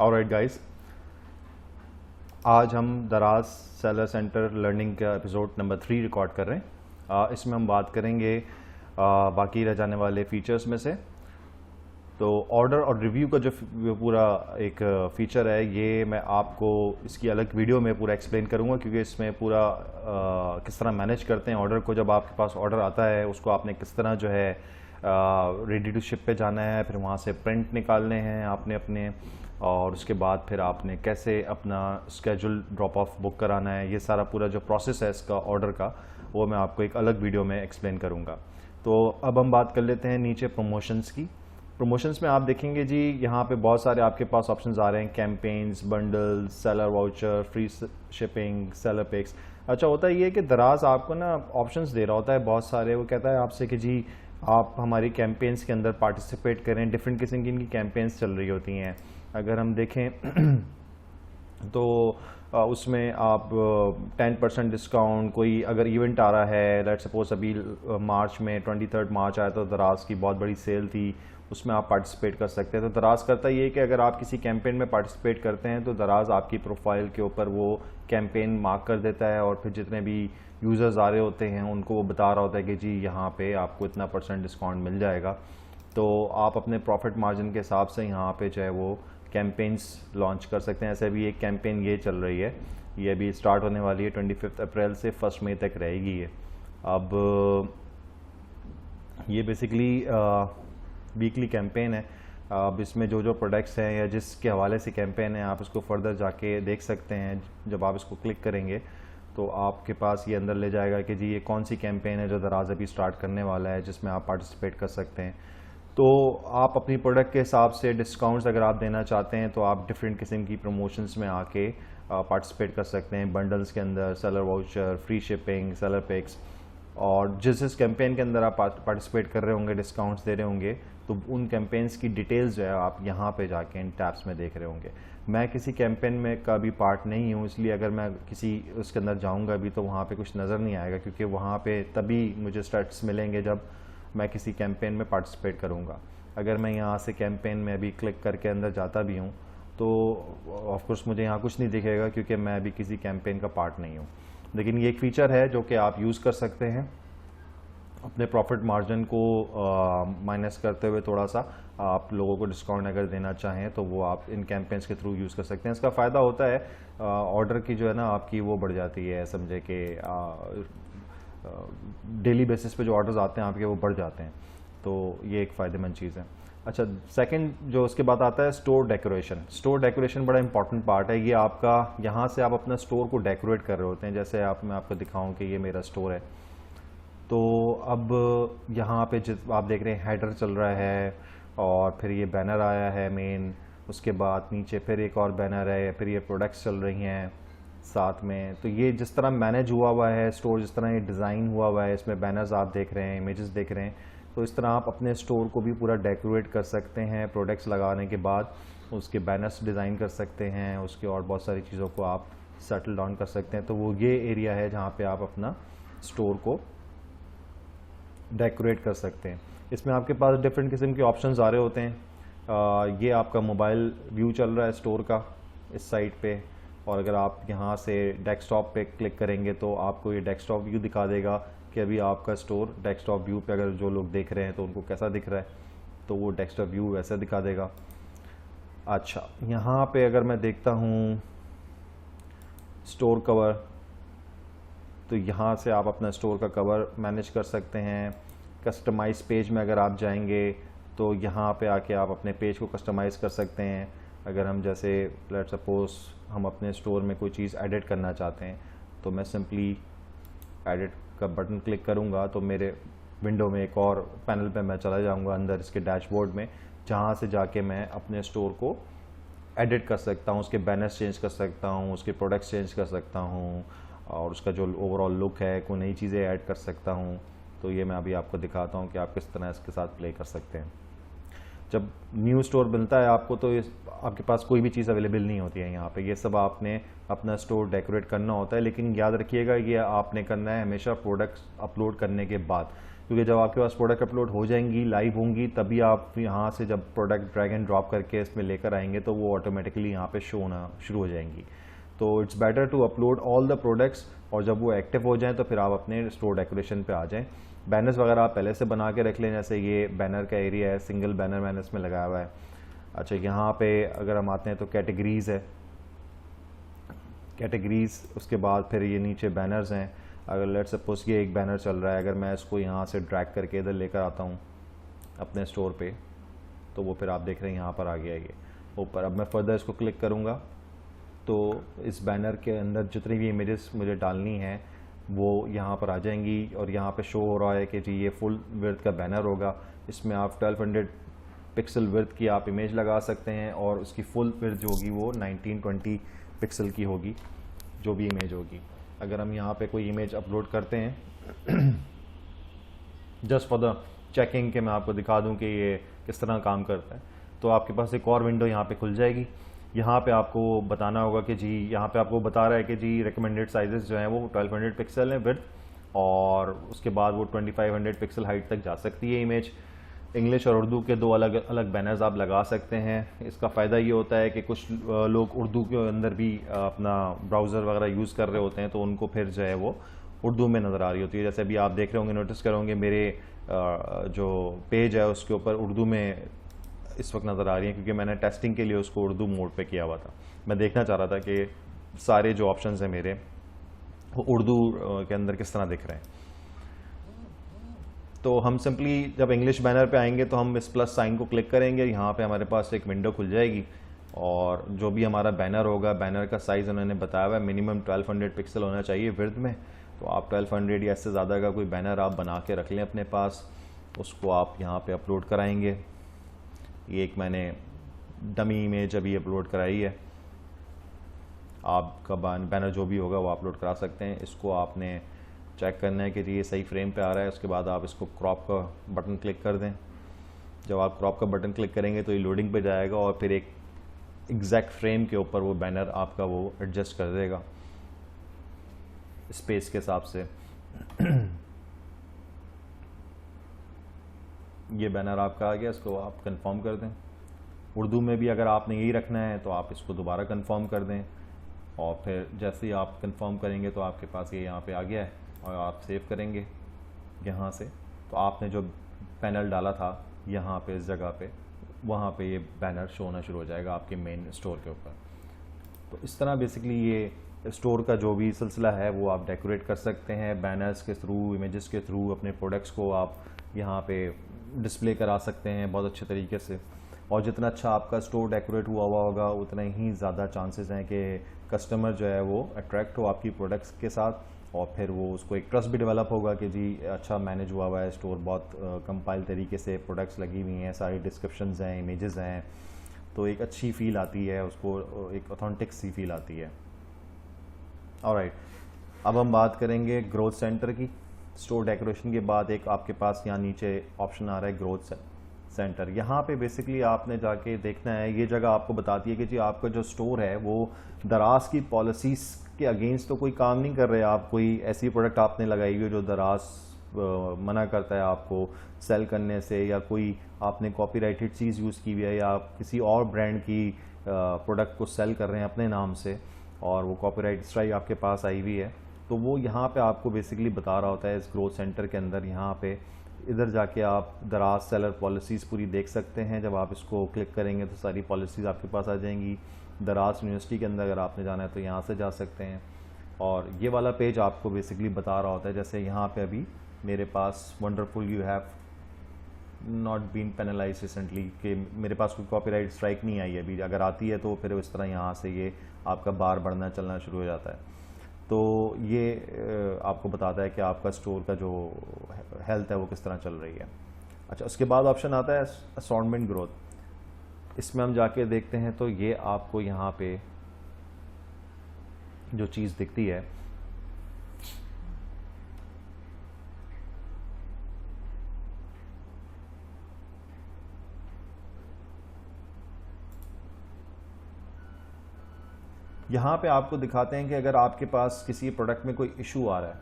Alright guys, आज हम दराज सेलर सेंटर लर्निंग का एपिसोड नंबर 3 रिकॉर्ड कर रहे हैं। इसमें हम बात करेंगे बाकी रह जाने वाले फीचर्स में से। तो ऑर्डर और रिव्यू का जो पूरा एक फीचर है, ये मैं आपको इसकी अलग वीडियो में पूरा एक्सप्लेन करूंगा, क्योंकि इसमें पूरा किस तरह मैनेज करते हैं ऑर्डर को। जब आपके पास ऑर्डर आता है, उसको आपने किस तरह जो है रेडी टू शिप पे जाना है, फिर वहाँ से प्रिंट निकालने हैं आपने अपने, और उसके बाद फिर आपने कैसे अपना स्केड्यूल ड्रॉप ऑफ बुक कराना है। ये सारा पूरा जो प्रोसेस है इसका ऑर्डर का, वो मैं आपको एक अलग वीडियो में एक्सप्लेन करूँगा। तो अब हम बात कर लेते हैं नीचे प्रमोशंस की। प्रमोशंस में आप देखेंगे जी, यहाँ पे बहुत सारे आपके पास ऑप्शंस आ रहे हैं, campaigns, bundles, seller voucher, free shipping, seller picks. अच्छा, होता ये है कि दराज आपको ना ऑप्शंस दे रहा होता है बहुत सारे। वो कहता है आपसे कि जी आप हमारी कैंपेन्स के अंदर पार्टिसिपेट करें। डिफरेंट किस्म की इनकी कैंपेन्स चल रही होती हैं। अगर हम देखें तो उसमें आप 10% डिस्काउंट, कोई अगर इवेंट आ रहा है, लेट्स सपोज अभी मार्च में 23 मार्च आया तो दराज की बहुत बड़ी सेल थी, उसमें आप पार्टिसिपेट कर सकते हैं। तो दराज करता ये है कि अगर आप किसी कैंपेन में पार्टिसिपेट करते हैं तो दराज आपकी प्रोफाइल के ऊपर वो कैंपेन मार्क कर देता है, और फिर जितने भी यूज़र्स आ रहे होते हैं उनको वो बता रहा होता है कि जी यहाँ पे आपको इतना % डिस्काउंट मिल जाएगा। तो आप अपने प्रॉफिट मार्जिन के हिसाब से यहाँ पे जो है वो कैंपेन्स लॉन्च कर सकते हैं। ऐसे भी एक कैंपेन ये चल रही है, ये अभी स्टार्ट होने वाली है 25 अप्रैल से 1 मई तक रहेगी ये। अब ये बेसिकली वीकली कैंपेन है। अब इसमें जो जो प्रोडक्ट्स हैं या जिसके हवाले से कैंपेन है, आप इसको फर्दर जाके देख सकते हैं। जब आप इसको क्लिक करेंगे तो आपके पास ये अंदर ले जाएगा कि जी ये कौन सी कैंपेन है जो दराज अभी स्टार्ट करने वाला है, जिसमें आप पार्टिसिपेट कर सकते हैं। तो आप अपनी प्रोडक्ट के हिसाब से डिस्काउंट्स अगर आप देना चाहते हैं तो आप डिफरेंट किस्म की प्रमोशंस में आके पार्टिसिपेट कर सकते हैं। बंडल्स के अंदर seller voucher, free shipping, seller picks, और जिस कैंपेन के अंदर आप पार्टिसिपेट कर रहे होंगे, डिस्काउंट्स दे रहे होंगे, तो उन कैंपेन्स की डिटेल्स जो है आप यहाँ पे जाके इन टैब्स में देख रहे होंगे। मैं किसी कैंपेन में का भी पार्ट नहीं हूँ, इसलिए अगर मैं किसी उसके अंदर जाऊँगा भी तो वहाँ पे कुछ नज़र नहीं आएगा, क्योंकि वहाँ पे तभी मुझे स्टेटस मिलेंगे जब मैं किसी कैंपेन में पार्टिसिपेट करूँगा। अगर मैं यहाँ से कैंपेन में अभी क्लिक करके अंदर जाता भी हूँ तो ऑफकोर्स मुझे यहाँ कुछ नहीं दिखेगा, क्योंकि मैं अभी किसी कैंपेन का पार्ट नहीं हूँ। लेकिन ये एक फ़ीचर है जो कि आप यूज़ कर सकते हैं अपने प्रॉफिट मार्जिन को माइनस करते हुए। थोड़ा सा आप लोगों को डिस्काउंट अगर देना चाहें तो वो आप इन कैंपेन्स के थ्रू यूज़ कर सकते हैं। इसका फ़ायदा होता है ऑर्डर की जो है ना आपकी वो बढ़ जाती है, समझे कि डेली बेसिस पे जो ऑर्डर्स आते हैं आपके वो बढ़ जाते हैं। तो ये एक फ़ायदेमंद चीज़ है। अच्छा, सेकंड जो उसके बाद आता है स्टोर डेकोरेशन। स्टोर डेकोरेशन बड़ा इंपॉर्टेंट पार्ट है। ये आपका, यहाँ से आप अपना स्टोर को डेकोरेट कर रहे होते हैं। जैसे मैं आपको दिखाऊं कि ये मेरा स्टोर है, तो अब यहाँ पे आप देख रहे हैं हेडर चल रहा है, और फिर ये बैनर आया है मेन, उसके बाद नीचे फिर एक और बैनर है, फिर ये प्रोडक्ट्स चल रही हैं साथ में। तो ये जिस तरह मैनेज हुआ हुआ है स्टोर, जिस तरह ये डिज़ाइन हुआ हुआ है, इसमें बैनर्स आप देख रहे हैं, इमेजेस देख रहे हैं, तो इस तरह आप अपने स्टोर को भी पूरा डेकोरेट कर सकते हैं। प्रोडक्ट्स लगाने के बाद उसके बैनर्स डिज़ाइन कर सकते हैं, उसके और बहुत सारी चीज़ों को आप सेटल डाउन कर सकते हैं। तो वो ये एरिया है जहाँ पे आप अपना स्टोर को डेकोरेट कर सकते हैं। इसमें आपके पास डिफरेंट किस्म के ऑप्शंस आ रहे होते हैं। ये आपका मोबाइल व्यू चल रहा है स्टोर का इस साइड पे, और अगर आप यहाँ से डेस्कटॉप पे क्लिक करेंगे तो आपको ये डेस्कटॉप व्यू दिखा देगा कि अभी आपका स्टोर डेस्कटॉप व्यू पे अगर जो लोग देख रहे हैं तो उनको कैसा दिख रहा है, तो वो डेस्कटॉप व्यू वैसा दिखा देगा। अच्छा, यहाँ पे अगर मैं देखता हूँ स्टोर कवर, तो यहाँ से आप अपना स्टोर का कवर मैनेज कर सकते हैं। कस्टमाइज पेज में अगर आप जाएंगे तो यहाँ पे आके आप अपने पेज को कस्टमाइज़ कर सकते हैं। अगर हम जैसे लेट सपोज हम अपने स्टोर में कोई चीज़ एडिट करना चाहते हैं, तो मैं सिंपली एडिट का बटन क्लिक करूँगा तो मेरे विंडो में एक और पैनल पे मैं चला जाऊँगा अंदर इसके डैशबोर्ड में, जहाँ से जाके मैं अपने स्टोर को एडिट कर सकता हूँ, उसके बैनर्स चेंज कर सकता हूँ, उसके प्रोडक्ट्स चेंज कर सकता हूँ, और उसका जो ओवरऑल लुक है, कोई नई चीज़ें ऐड कर सकता हूँ। तो ये मैं अभी आपको दिखाता हूँ कि आप किस तरह इसके साथ प्ले कर सकते हैं। जब न्यू स्टोर बनता है आपको तो आपके पास कोई भी चीज़ अवेलेबल नहीं होती है यहाँ पे। ये सब आपने अपना स्टोर डेकोरेट करना होता है, लेकिन याद रखिएगा ये आपने करना है हमेशा प्रोडक्ट्स अपलोड करने के बाद। क्योंकि जब आपके पास प्रोडक्ट अपलोड हो जाएंगी, लाइव होंगी, तभी आप यहाँ से जब प्रोडक्ट ड्रैग एंड ड्रॉप करके इसमें लेकर आएंगे तो वो ऑटोमेटिकली यहाँ पे शो होना शुरू हो जाएंगी। तो it's better to upload all the products, और जब वो एक्टिव हो जाएं तो फिर आप अपने स्टोर डेकोरेशन पे आ जाएं। बैनर्स वगैरह आप पहले से बना के रख लें, जैसे ये बैनर का एरिया है, सिंगल बैनर मैंने इसमें लगाया हुआ है। अच्छा, यहाँ पे अगर हम आते हैं तो कैटेगरीज है, कैटेगरीज, उसके बाद फिर ये नीचे बैनर्स हैं। अगर लेट सपोज ये एक बैनर चल रहा है, अगर मैं इसको यहाँ से ड्रैग करके इधर लेकर आता हूँ अपने स्टोर पे, तो वो फिर आप देख रहे हैं यहाँ पर आ गया ये ऊपर। अब मैं फर्दर इसको क्लिक करूँगा तो इस बैनर के अंदर जितनी भी इमेजेस मुझे डालनी है वो यहाँ पर आ जाएंगी, और यहाँ पे शो हो रहा है कि जी ये फुल विड्थ का बैनर होगा। इसमें आप 1200 पिक्सल विड्थ की आप इमेज लगा सकते हैं, और उसकी फुल विड्थ जो होगी वो 1920 पिक्सल की होगी, जो भी इमेज होगी। अगर हम यहाँ पे कोई इमेज अपलोड करते हैं जस्ट फॉर द चेकिंग के मैं आपको दिखा दूँ कि ये किस तरह काम करता है, तो आपके पास एक और विंडो यहाँ पे खुल जाएगी। यहाँ पे आपको बताना होगा कि जी, यहाँ पे आपको बता रहा है कि जी रिकमेंडेड साइजेस जो हैं वो 1200 पिक्सल हैं विड्थ, और उसके बाद वो 2500 पिक्सल हाइट तक जा सकती है इमेज। इंग्लिश और उर्दू के 2 अलग अलग बैनर्स आप लगा सकते हैं। इसका फ़ायदा ये होता है कि कुछ लोग उर्दू के अंदर भी अपना ब्राउज़र वगैरह यूज़ कर रहे होते हैं, तो उनको फिर जो है वो उर्दू में नज़र आ रही होती है। जैसे अभी आप देख रहे होंगे, नोटिस करोगे मेरे जो पेज है उसके ऊपर उर्दू में इस वक्त नज़र आ रही है, क्योंकि मैंने टेस्टिंग के लिए उसको उर्दू मोड पे किया हुआ था। मैं देखना चाह रहा था कि सारे जो ऑप्शंस हैं मेरे वो उर्दू के अंदर किस तरह दिख रहे हैं। तो हम सिंपली जब इंग्लिश बैनर पे आएंगे तो हम इस प्लस साइन को क्लिक करेंगे, यहाँ पे हमारे पास एक विंडो खुल जाएगी, और जो भी हमारा बैनर होगा, बैनर का साइज़ उन्होंने बताया हुआ है मिनिमम 1200 पिक्सल होना चाहिए विड्थ में। तो आप 1200 या इससे ज़्यादा का कोई बैनर आप बना के रख लें अपने पास, उसको आप यहाँ पे अपलोड कराएंगे। ये एक मैंने डमी इमेज अभी अपलोड कराई है, आपका बैनर जो भी होगा वो अपलोड करा सकते हैं। इसको आपने चेक करना है कि जी ये सही फ्रेम पे आ रहा है, उसके बाद आप इसको क्रॉप का बटन क्लिक कर दें। जब आप क्रॉप का बटन क्लिक करेंगे तो ये लोडिंग पे जाएगा, और फिर एक एग्जैक्ट फ्रेम के ऊपर वो बैनर आपका वो एडजस्ट कर देगा स्पेस के हिसाब से। ये बैनर आपका आ गया, इसको आप कंफर्म कर दें। उर्दू में भी अगर आपने यही रखना है तो आप इसको दोबारा कंफर्म कर दें, और फिर जैसे ही आप कंफर्म करेंगे तो आपके पास ये यहाँ पे आ गया है, और आप सेव करेंगे यहाँ से, तो आपने जो पैनल डाला था यहाँ पे इस जगह पे, वहाँ पे ये बैनर शो होना शुरू हो जाएगा आपके मेन स्टोर के ऊपर। तो इस तरह बेसिकली ये स्टोर का जो भी सिलसिला है वो आप डेकोरेट कर सकते हैं बैनर्स के थ्रू, इमेजेस के थ्रू। अपने प्रोडक्ट्स को आप यहाँ पे डिस्प्ले करा सकते हैं बहुत अच्छे तरीके से, और जितना अच्छा आपका स्टोर डेकोरेट हुआ होगा उतना ही ज़्यादा चांसेस हैं कि कस्टमर जो है वो अट्रैक्ट हो आपकी प्रोडक्ट्स के साथ, और फिर वो उसको एक ट्रस्ट भी डेवलप होगा कि जी अच्छा मैनेज हुआ हुआ है स्टोर, बहुत कंपाइल तरीके से प्रोडक्ट्स लगी हुई हैं, सारी डिस्क्रिप्शंस हैं, इमेजेस हैं, तो एक अच्छी फील आती है उसको, एक ऑथेंटिक सी फील आती है। ऑलराइट, अब हम बात करेंगे ग्रोथ सेंटर की। स्टोर डेकोरेशन के बाद एक आपके पास यहाँ नीचे ऑप्शन आ रहा है ग्रोथ सेंटर। यहाँ पे बेसिकली आपने जाके देखना है, ये जगह आपको बताती है कि जी आपका जो स्टोर है वो दराज की पॉलिसीज़ के अगेंस्ट तो कोई काम नहीं कर रहे। आप कोई ऐसी प्रोडक्ट आपने लगाई हुई है जो दराज मना करता है आपको सेल करने से, या कोई आपने कॉपीराइटेड चीज़ यूज़ की हुई है, या आप किसी और ब्रांड की प्रोडक्ट को सेल कर रहे हैं अपने नाम से और वो कॉपीराइट स्ट्राइक आपके पास आई हुई है, तो वो यहाँ पे आपको बेसिकली बता रहा होता है इस ग्रोथ सेंटर के अंदर। यहाँ पे इधर जाके आप दराज सेलर पॉलिसीज़ पूरी देख सकते हैं। जब आप इसको क्लिक करेंगे तो सारी पॉलिसीज़ आपके पास आ जाएंगी। दराज यूनिवर्सिटी के अंदर अगर आपने जाना है तो यहाँ से जा सकते हैं, और ये वाला पेज आपको बेसिकली बता रहा होता है, जैसे यहाँ पे अभी मेरे पास wonderful you have not been penalise recently, कि मेरे पास कोई कॉपीराइट स्ट्राइक नहीं आई है अभी। अगर आती है तो फिर इस तरह यहाँ से ये आपका बार बढ़ना चलना शुरू हो जाता है। तो ये आपको बताता है कि आपका स्टोर का जो हेल्थ है वो किस तरह चल रही है। अच्छा, उसके बाद ऑप्शन आता है असॉर्टमेंट ग्रोथ। इसमें हम जाके देखते हैं तो ये आपको यहाँ पे जो चीज़ दिखती है, यहाँ पे आपको दिखाते हैं कि अगर आपके पास किसी प्रोडक्ट में कोई इशू आ रहा है,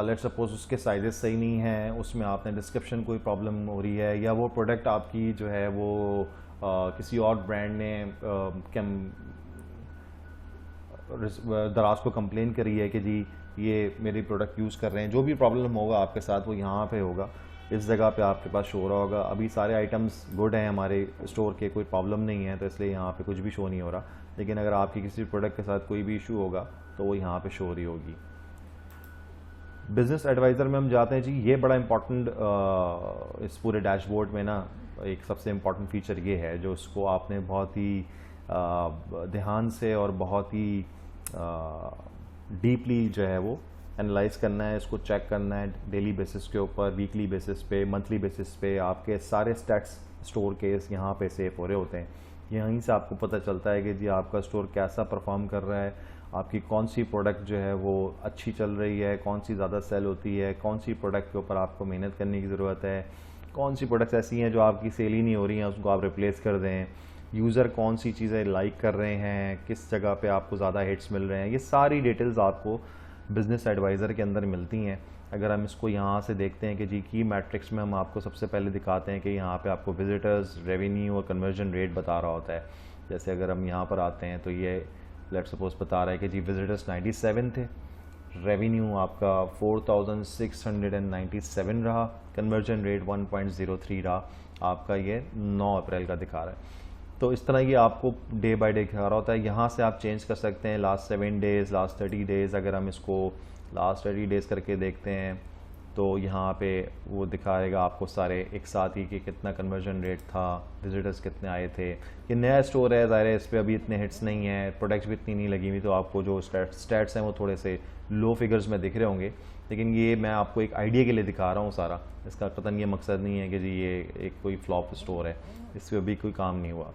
लेट्स सपोज उसके साइजेस सही नहीं हैं, उसमें आपने डिस्क्रिप्शन कोई प्रॉब्लम हो रही है, या वो प्रोडक्ट आपकी जो है वो किसी और ब्रांड ने दराज को कंप्लेन करी है कि जी ये मेरी प्रोडक्ट यूज़ कर रहे हैं, जो भी प्रॉब्लम होगा आपके साथ वो यहाँ पे होगा, इस जगह पे आपके पास शो हो रहा होगा। अभी सारे आइटम्स गुड हैं हमारे स्टोर के, कोई प्रॉब्लम नहीं है, तो इसलिए यहाँ पे कुछ भी शो नहीं हो रहा। लेकिन अगर आपकी किसी प्रोडक्ट के साथ कोई भी इशू होगा तो वो यहाँ पे शो हो रही होगी। बिजनेस एडवाइज़र में हम जाते हैं जी, ये बड़ा इंपॉर्टेंट इस पूरे डैशबोर्ड में ना एक सबसे इम्पॉर्टेंट फीचर ये है जो उसको आपने बहुत ही ध्यान से और बहुत ही डीपली जो है वो एनालाइज करना है, इसको चेक करना है डेली बेसिस के ऊपर, वीकली बेसिस पे, मंथली बेसिस पे। आपके सारे स्टैट्स स्टोर के यहाँ पे सेव हो रहे होते हैं। यहीं से आपको पता चलता है कि जी आपका स्टोर कैसा परफॉर्म कर रहा है, आपकी कौन सी प्रोडक्ट जो है वो अच्छी चल रही है, कौन सी ज़्यादा सेल होती है, कौन सी प्रोडक्ट के ऊपर आपको मेहनत करने की ज़रूरत है, कौन सी प्रोडक्ट्स ऐसी हैं जो आपकी सेल ही नहीं हो रही हैं, उसको आप रिप्लेस कर दें, यूज़र कौन सी चीज़ें लाइक कर रहे हैं, किस जगह पे आपको ज़्यादा हिट्स मिल रहे हैं। ये सारी डिटेल्स आपको बिज़नेस एडवाइज़र के अंदर मिलती हैं। अगर हम इसको यहाँ से देखते हैं कि जी की मैट्रिक्स में हम आपको सबसे पहले दिखाते हैं कि यहाँ पे आपको विजिटर्स, रेवेन्यू और कन्वर्जन रेट बता रहा होता है। जैसे अगर हम यहाँ पर आते हैं तो ये लेट्स सपोज बता रहा है कि जी विजिटर्स 97 थे, रेवेन्यू आपका 4697 रहा, कन्वर्जन रेट 1.03 रहा, आपका ये 9 अप्रैल का दिखा रहा है। तो इस तरह ये आपको डे बाय डे दिखा रहा होता है। यहाँ से आप चेंज कर सकते हैं लास्ट 7 डेज़, लास्ट 30 डेज़। अगर हम इसको लास्ट 30 डेज़ करके देखते हैं तो यहाँ पे वो दिखाएगा आपको सारे एक साथ ही कि कितना कन्वर्जन रेट था, विजिटर्स कितने आए थे। ये नया स्टोर है, ज़ाहिर है इस पर अभी इतने हिट्स नहीं हैं, प्रोडक्ट्स भी इतनी नहीं लगी हुई, तो आपको जो स्टैट्स हैं वो थोड़े से लो फिगर्स में दिख रहे होंगे। लेकिन ये मैं आपको एक आइडिया के लिए दिखा रहा हूँ सारा, इसका कतई ये मकसद नहीं है कि जी ये एक कोई फ्लॉप स्टोर है, इस पर अभी कोई काम नहीं हुआ।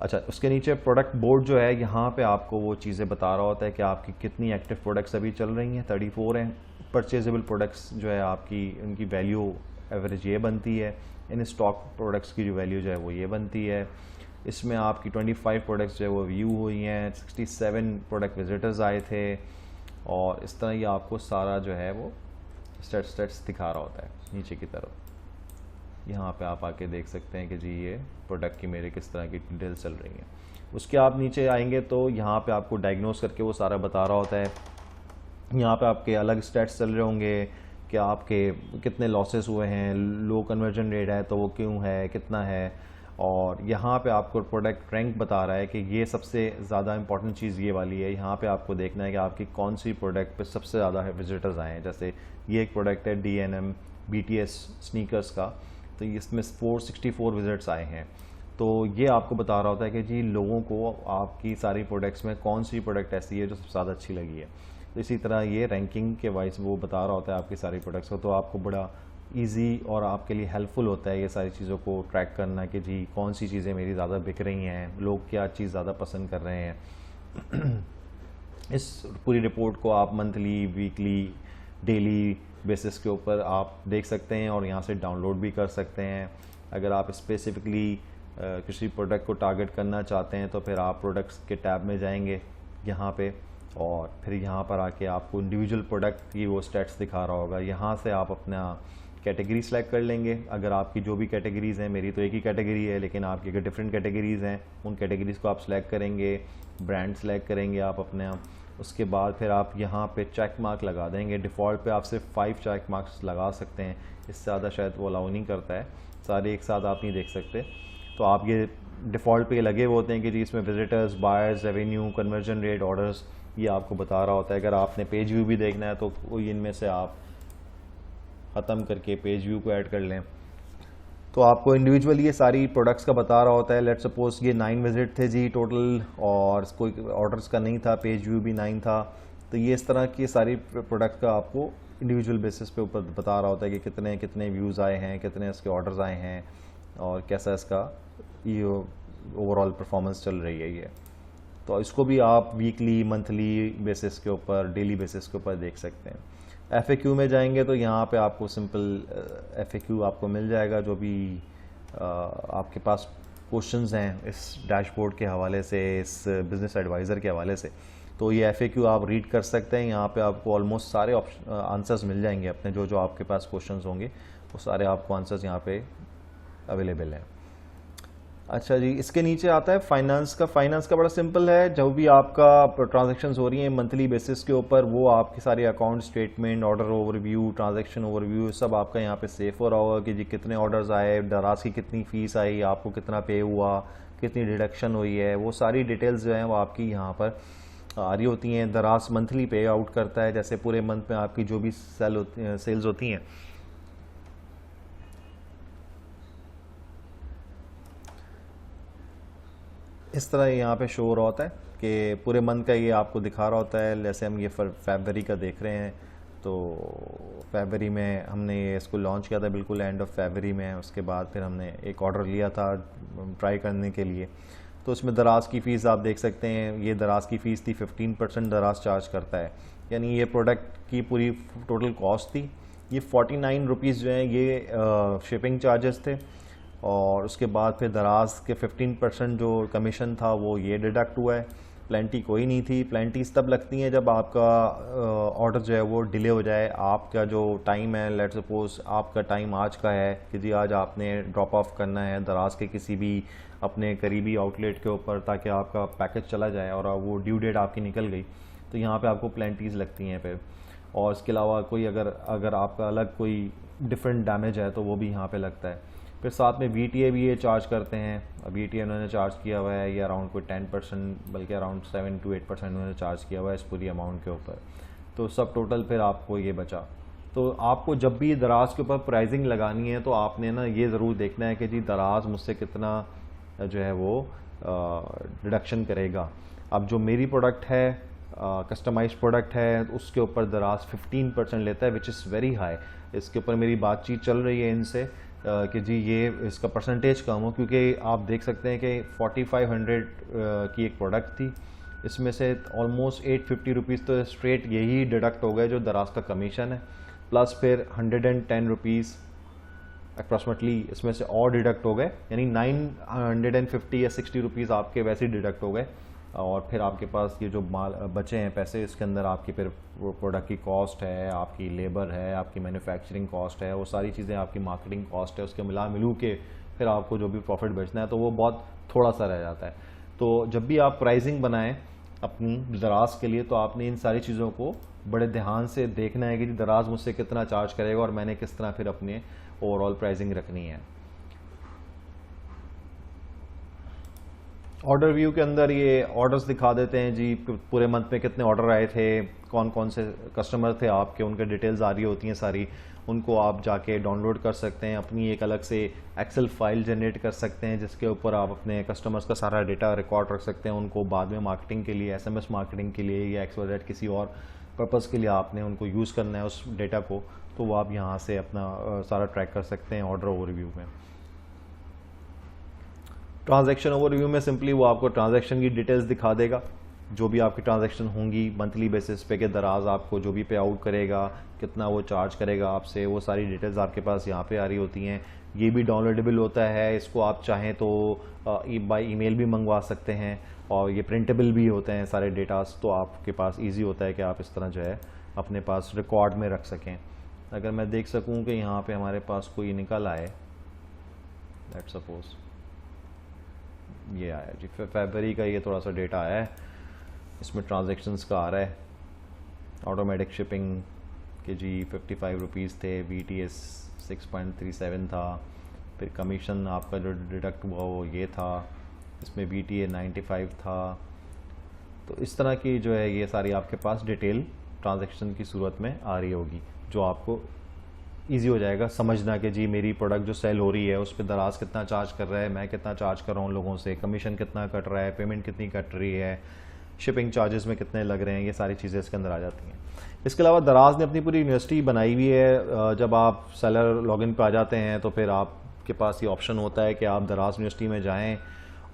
अच्छा, उसके नीचे प्रोडक्ट बोर्ड जो है, यहाँ पे आपको वो चीज़ें बता रहा होता है कि आपकी कितनी एक्टिव प्रोडक्ट्स अभी चल रही हैं। 34 हैं। परचेजेबल प्रोडक्ट्स जो है आपकी, उनकी वैल्यू एवरेज ये बनती है। इन स्टॉक प्रोडक्ट्स की जो वैल्यू जो है वो ये बनती है। इसमें आपकी 25 प्रोडक्ट्स जो है वो व्यू हुई हैं, 67 प्रोडक्ट विजिटर्स आए थे, और इस तरह ये आपको सारा जो है वो स्टेट्स दिखा रहा होता है नीचे की तरफ। यहाँ पे आप आके देख सकते हैं कि जी ये प्रोडक्ट की मेरे किस तरह की डिटेल्स चल रही हैं। उसके आप नीचे आएंगे तो यहाँ पे आपको डायग्नोस करके वो सारा बता रहा होता है। यहाँ पे आपके अलग स्टैट्स चल रहे होंगे कि आपके कितने लॉसेस हुए हैं, लो कन्वर्जन रेट है तो वो क्यों है, कितना है, और यहाँ पे आपको प्रोडक्ट रैंक बता रहा है कि ये सबसे ज़्यादा इंपॉर्टेंट चीज़ ये वाली है। यहाँ पे आपको देखना है कि आपकी कौन सी प्रोडक्ट पे सबसे ज़्यादा विजिटर्स आए हैं। जैसे ये एक प्रोडक्ट है DNM BTS स्नीकर्स का, तो इसमें 464 विजिट्स आए हैं। तो ये आपको बता रहा होता है कि जी लोगों को आपकी सारी प्रोडक्ट्स में कौन सी प्रोडक्ट ऐसी है जो सबसे ज़्यादा अच्छी लगी है। तो इसी तरह ये रैंकिंग के वाइज वो बता रहा होता है आपकी सारी प्रोडक्ट्स को, तो आपको बड़ा इजी और आपके लिए हेल्पफुल होता है ये सारी चीज़ों को ट्रैक करना कि जी कौन सी चीज़ें मेरी ज़्यादा बिक रही हैं, लोग क्या चीज़ ज़्यादा पसंद कर रहे हैं। इस पूरी रिपोर्ट को आप मंथली, वीकली, डेली बेसिस के ऊपर आप देख सकते हैं और यहाँ से डाउनलोड भी कर सकते हैं। अगर आप स्पेसिफिकली किसी प्रोडक्ट को टारगेट करना चाहते हैं तो फिर आप प्रोडक्ट्स के टैब में जाएंगे यहाँ पे, और फिर यहाँ पर आके आपको इंडिविजुअल प्रोडक्ट की वो स्टैट्स दिखा रहा होगा। यहाँ से आप अपना कैटेगरी सेलेक्ट कर लेंगे। अगर आपकी जो भी कैटेगरीज़ हैं, मेरी तो एक ही कैटेगरी है, लेकिन आपकी अगर डिफरेंट कैटेगरीज़ हैं उन कैटेगरीज़ को आप सेलेक्ट करेंगे, ब्रांड सेलेक्ट करेंगे आप अपने। उसके बाद फिर आप यहाँ पे चेक मार्क लगा देंगे। डिफ़ॉल्ट पे आप सिर्फ 5 चेक मार्क्स लगा सकते हैं, इससे ज़्यादा शायद वो अलाउ नहीं करता है, सारे एक साथ आप नहीं देख सकते। तो आप ये डिफ़ॉल्ट पे लगे हुए होते हैं कि जी इसमें visitors, buyers, revenue, conversion rate, orders, ये आपको बता रहा होता है। अगर आपने पेज व्यू भी देखना है तो कोई इनमें से आप ख़त्म करके पेज व्यू को ऐड कर लें तो आपको इंडिविजुअली ये सारी प्रोडक्ट्स का बता रहा होता है। लेट्स सपोज ये 9 विजिट थे जी टोटल, और कोई ऑर्डर्स का नहीं था, पेज व्यू भी 9 था, तो ये इस तरह की सारी प्रोडक्ट का आपको इंडिविजुअल बेसिस पे ऊपर बता रहा होता है कि कितने कितने व्यूज़ आए हैं, कितने इसके ऑर्डर्स आए हैं, और कैसा इसका ये ओवरऑल परफॉर्मेंस चल रही है ये। तो इसको भी आप वीकली, मंथली बेसिस के ऊपर, डेली बेसिस के ऊपर देख सकते हैं। FAQ में जाएंगे तो यहाँ पे आपको सिंपल FAQ आपको मिल जाएगा, जो भी आपके पास क्वेश्चंस हैं इस डैशबोर्ड के हवाले से, इस बिज़नेस एडवाइज़र के हवाले से, तो ये FAQ आप रीड कर सकते हैं, यहाँ पे आपको ऑलमोस्ट सारे आंसर्स मिल जाएंगे अपने, जो जो आपके पास क्वेश्चंस होंगे वो सारे आपको आंसर्स यहाँ पे अवेलेबल हैं। अच्छा जी, इसके नीचे आता है फाइनेंस का। फाइनेंस का बड़ा सिंपल है, जो भी आपका ट्रांजैक्शंस हो रही हैं मंथली बेसिस के ऊपर, वो आपके सारे account statement, order overview, transaction overview सब आपका यहाँ पे सेफ हो रहा होगा कि जी कितने ऑर्डर्स आए, दराज की कितनी फ़ीस आई, आपको कितना पे हुआ, कितनी डिडक्शन हुई है, वो सारी डिटेल्स जो हैं वो आपकी यहाँ पर आ रही होती हैं। दराज मंथली पे आउट करता है, जैसे पूरे मंथ में आपकी जो भी सेल्स होती हैं इस तरह यहाँ पे शो हो रहा होता है कि पूरे मंथ का ये आपको दिखा रहा होता है। जैसे हम ये फरवरी का देख रहे हैं, तो फरवरी में हमने ये इसको लॉन्च किया था बिल्कुल एंड ऑफ फरवरी में। उसके बाद फिर हमने एक ऑर्डर लिया था ट्राई करने के लिए, तो उसमें दराज की फ़ीस आप देख सकते हैं, ये दराज की फ़ीस थी 15% दराज चार्ज करता है, यानी ये प्रोडक्ट की पूरी टोटल कॉस्ट थी। ये 49 रुपीज़ जो है ये शिपिंग चार्जेस थे, और उसके बाद फिर दराज के 15% जो कमीशन था वो ये डिडक्ट हुआ है। प्लेंटी कोई नहीं थी। प्लेंटीज तब लगती हैं जब आपका ऑर्डर जो है वो डिले हो जाए। आपका जो टाइम है, लेट सपोज आपका टाइम आज का है कि जी आज आपने ड्रॉप ऑफ करना है दराज के किसी भी अपने करीबी आउटलेट के ऊपर, ताकि आपका पैकेज चला जाए और वो ड्यू डेट आपकी निकल गई, तो यहाँ पे आपको प्लेंटीज लगती हैं फिर। और इसके अलावा कोई अगर आपका अलग कोई डिफरेंट डैमेज है तो वो भी यहाँ पे लगता है। फिर साथ में VTA भी ये चार्ज करते हैं। VTA उन्होंने चार्ज किया हुआ है, ये अराउंड कोई 10%, बल्कि अराउंड 7 to 8% उन्होंने चार्ज किया हुआ है इस पूरी अमाउंट के ऊपर। तो सब टोटल फिर आपको ये बचा। तो आपको जब भी दराज के ऊपर प्राइसिंग लगानी है तो आपने ना ये ज़रूर देखना है कि जी दराज मुझसे कितना जो है वो डिडक्शन करेगा। अब जो मेरी प्रोडक्ट है कस्टमाइज प्रोडक्ट है, उसके ऊपर दराज 15% लेता है, विच इज़ वेरी हाई। इसके ऊपर मेरी बातचीत चल रही है इनसे कि जी ये इसका परसेंटेज कम हो, क्योंकि आप देख सकते हैं कि 4500 की एक प्रोडक्ट थी, इसमें से ऑलमोस्ट 850 रुपीज़ तो स्ट्रेट यही डिडक्ट हो गए जो दराज का कमीशन है, प्लस फिर 110 रुपीज़ अप्रॉक्सीमेटली इसमें से और डिडक्ट हो गए, यानी 950 या 60 रुपीज़ आपके वैसे ही डिडक्ट हो गए। और फिर आपके पास ये जो माल बचे हैं पैसे, इसके अंदर आपकी फिर प्रोडक्ट की कॉस्ट है, आपकी लेबर है, आपकी मैन्युफैक्चरिंग कॉस्ट है, वो सारी चीज़ें आपकी मार्केटिंग कॉस्ट है, उसके मिलू के फिर आपको जो भी प्रॉफिट बचना है तो वो बहुत थोड़ा सा रह जाता है। तो जब भी आप प्राइसिंग बनाएं अपनी दराज के लिए, तो आपने इन सारी चीज़ों को बड़े ध्यान से देखना है कि दराज मुझसे कितना चार्ज करेगा और मैंने किस तरह फिर अपने ओवरऑल प्राइसिंग रखनी है। ऑर्डर व्यू के अंदर ये ऑर्डर्स दिखा देते हैं जी, पूरे मंथ में कितने ऑर्डर आए थे, कौन कौन से कस्टमर थे आपके, उनके डिटेल्स आ रही होती हैं सारी। उनको आप जाके डाउनलोड कर सकते हैं, अपनी एक अलग से एक्सेल फाइल जनरेट कर सकते हैं जिसके ऊपर आप अपने कस्टमर्स का सारा डेटा रिकॉर्ड रख सकते हैं। उनको बाद में मार्केटिंग के लिए, SMS मार्केटिंग के लिए या XYZ किसी और पर्पज़ के लिए आपने उनको यूज़ करना है उस डेटा को, तो वो आप यहाँ से अपना सारा ट्रैक कर सकते हैं ऑर्डर ओवरव्यू में। ट्रांजैक्शन ओवरव्यू में सिंपली वो आपको ट्रांजैक्शन की डिटेल्स दिखा देगा, जो भी आपकी ट्रांजैक्शन होंगी मंथली बेसिस पे, कि दराज आपको जो भी पे आउट करेगा, कितना वो चार्ज करेगा आपसे, वो सारी डिटेल्स आपके पास यहाँ पे आ रही होती हैं। ये भी डाउनलोडेबल होता है, इसको आप चाहें तो बाय ईमेल भी मंगवा सकते हैं, और ये प्रिंटेबल भी होते हैं सारे डेटास, तो आपके पास ईजी होता है कि आप इस तरह जो है अपने पास रिकॉर्ड में रख सकें। अगर मैं देख सकूँ कि यहाँ पर हमारे पास कोई निकल आए, लेट्स सपोज ये आया जी, फरवरी का ये थोड़ा सा डेटा आया है, इसमें ट्रांजैक्शंस का आ रहा है। ऑटोमेटिक शिपिंग के जी 55 रुपीज़ थे, VTA 6.37 था, फिर कमीशन आपका जो डिडक्ट हुआ वो ये था, इसमें VTA 95 था। तो इस तरह की जो है ये सारी आपके पास डिटेल ट्रांजैक्शन की सूरत में आ रही होगी, जो आपको ईजी हो जाएगा समझना कि जी मेरी प्रोडक्ट जो सेल हो रही है उस पर दराज कितना चार्ज कर रहा है, मैं कितना चार्ज कर रहा हूँ लोगों से, कमीशन कितना कट रहा है, पेमेंट कितनी कट रही है, शिपिंग चार्जेस में कितने लग रहे हैं, ये सारी चीज़ें इसके अंदर आ जाती हैं। इसके अलावा दराज ने अपनी पूरी यूनिवर्सिटी बनाई हुई है। जब आप सेलर लॉगिन पर आ जाते हैं तो फिर आपके पास ये ऑप्शन होता है कि आप दराज यूनिवर्सिटी में जाएँ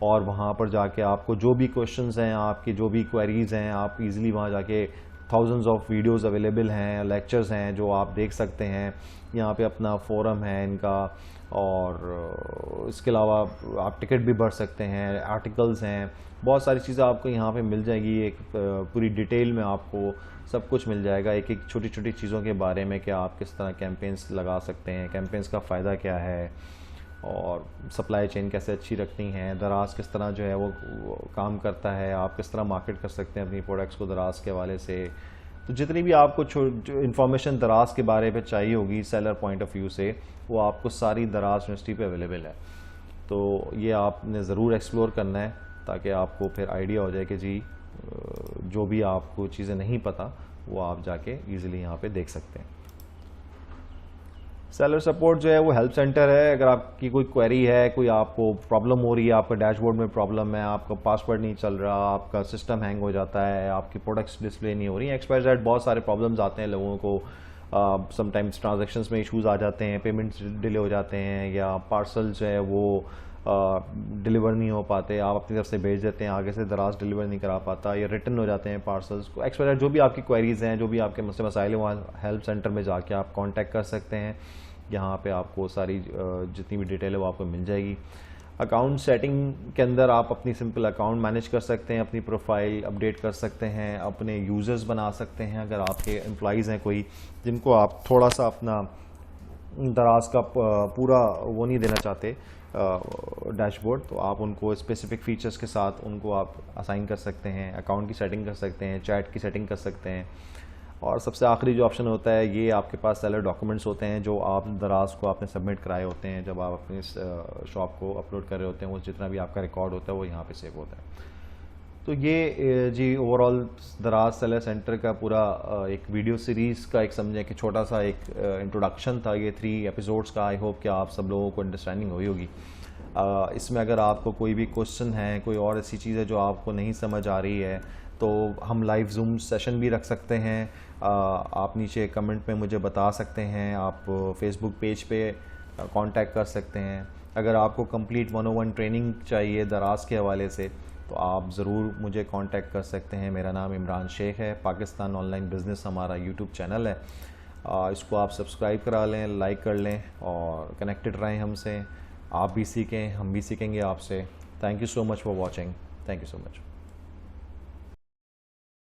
और वहाँ पर जाके आपको जो भी क्वेश्चंस हैं, आपकी जो भी क्वेरीज़ हैं, आप इजीली वहाँ जाके थाउजेंड्स ऑफ वीडियोस अवेलेबल हैं, लेक्चर्स हैं जो आप देख सकते हैं। यहाँ पे अपना फोरम है इनका, और इसके अलावा आप टिकट भी भर सकते हैं, आर्टिकल्स हैं, बहुत सारी चीज़ें आपको यहाँ पे मिल जाएगी। एक पूरी डिटेल में आपको सब कुछ मिल जाएगा, एक एक छोटी छोटी चीज़ों के बारे में कि आप किस तरह कैंपेन्स लगा सकते हैं, कैंपेन्स का फ़ायदा क्या है, और सप्लाई चेन कैसे अच्छी रखनी है, दराज किस तरह जो है वो काम करता है, आप किस तरह मार्केट कर सकते हैं अपनी प्रोडक्ट्स को दराज के हवाले से। तो जितनी भी आपको जो इन्फॉर्मेशन दराज के बारे में चाहिए होगी सेलर पॉइंट ऑफ व्यू से, वो आपको सारी दराज यूनिवर्सिटी पे अवेलेबल है। तो ये आपने ज़रूर एक्सप्लोर करना है ताकि आपको फिर आइडिया हो जाए कि जी जो भी आपको चीज़ें नहीं पता वो आप जाके इजीली यहाँ पे देख सकते हैं। सेलर सपोर्ट जो है वो हेल्प सेंटर है। अगर आपकी कोई क्वेरी है, कोई आपको प्रॉब्लम हो रही है, आपका डैशबोर्ड में प्रॉब्लम है, आपका पासवर्ड नहीं चल रहा, आपका सिस्टम हैंग हो जाता है, आपकी प्रोडक्ट्स डिस्प्ले नहीं हो रही, XYZ बहुत सारे प्रॉब्लम्स आते हैं लोगों को। समटाइम्स ट्रांजैक्शंस में इश्यूज आ जाते हैं, पेमेंट्स डिले हो जाते हैं, या पार्सल जो है वो डिलीवर नहीं हो पाते, आप अपनी तरफ से भेज देते हैं, आगे से दराज डिलीवर नहीं करा पाता, या रिटर्न हो जाते हैं पार्सल्स को। XYZ जो भी आपकी क्वेरीज़ हैं, जो भी आपके मसाइल हैं, वहाँ हेल्प सेंटर में जाके आप कांटेक्ट कर सकते हैं। यहाँ पे आपको सारी जितनी भी डिटेल है वो आपको मिल जाएगी। अकाउंट सेटिंग के अंदर आप अपनी सिंपल अकाउंट मैनेज कर सकते हैं, अपनी प्रोफाइल अपडेट कर सकते हैं, अपने यूज़र्स बना सकते हैं। अगर आपके एम्प्लॉइज़ हैं कोई जिनको आप थोड़ा सा अपना दराज का पूरा वो नहीं देना चाहते डैशबोर्ड, तो आप उनको स्पेसिफिक फीचर्स के साथ उनको आप असाइन कर सकते हैं, अकाउंट की सेटिंग कर सकते हैं, चैट की सेटिंग कर सकते हैं। और सबसे आखिरी जो ऑप्शन होता है, ये आपके पास सेलर डॉक्यूमेंट्स होते हैं जो आप दराज को आपने सबमिट कराए होते हैं जब आप अपनी शॉप को अपलोड कर रहे होते हैं। वो जितना भी आपका रिकॉर्ड होता है वो यहाँ पे सेव होता है। तो ये जी ओवरऑल दराज सेलर सेंटर का पूरा एक वीडियो सीरीज़ का एक समझें कि छोटा सा एक इंट्रोडक्शन था, ये 3 एपिसोड्स का। आई होप कि आप सब लोगों को अंडरस्टैंडिंग हुई होगी। इसमें अगर आपको कोई भी क्वेश्चन है, कोई और ऐसी चीज़ है जो आपको नहीं समझ आ रही है, तो हम लाइव जूम सेशन भी रख सकते हैं। आप नीचे कमेंट में मुझे बता सकते हैं, आप फेसबुक पेज पे कांटेक्ट कर सकते हैं। अगर आपको कंप्लीट 101 ट्रेनिंग चाहिए दराज के हवाले से, तो आप ज़रूर मुझे कांटेक्ट कर सकते हैं। मेरा नाम इमरान शेख है। पाकिस्तान ऑनलाइन बिज़नेस हमारा यूट्यूब चैनल है। इसको आप सब्सक्राइब करा लें, लाइक कर लें और कनेक्टेड रहें हमसे। आप भी सीखें, हम भी सीखेंगे आपसे। Thank you so much for watching. Thank you so much.